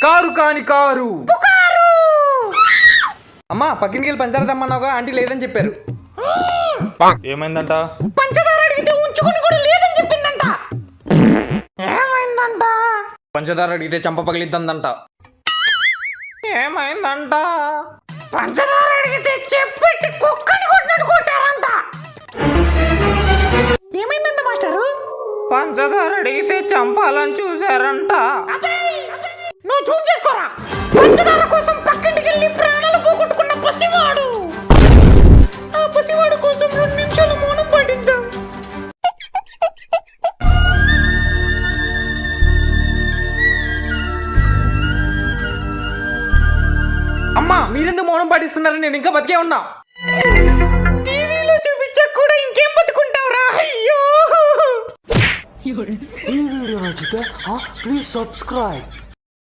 Car కాని car అమ్మా పక్కింటికి వెళ్ళి పంచదార తెమ్మన్నావుగా ఆంటీ లేదని చెప్పారు. ఏమైందంట? పంచదార అడిగితే ఉంచుకుని కూడా లేదని చెప్పిందంట. ఏమైందంట? పంచదార అడిగితే చంప పగిలిద్దందంట. ఏమైందంట? పంచదార అడిగితే చెప్పెట్టి కుక్కని కొట్టినట్టు కొట్టారంట. ఏమైందంట మాస్టారు? పంచదార అడిగితే చంపాలని చూసారంట. నువ్వు చూన్ చేసుకోరా. పంచదార కోసం పక్కింటికి వెళ్ళి ప్రాణాలు పోగొట్టుకున్న పసివాడు. ఆ పసివాడు కోసం 2 నిమిషాలు మౌనం పాటిద్దాం. అమ్మా మీరెందుకు మౌనం పాటిస్తున్నారు? నేను ఇంకా బతికే ఉన్నా. టీవీలో చూపించా కూడా ఇంకేం బతుకుంటావురా. అయ్యో. ఈ వీడియో నచ్చితే ప్లీజ్ సబ్స్క్రైబ్.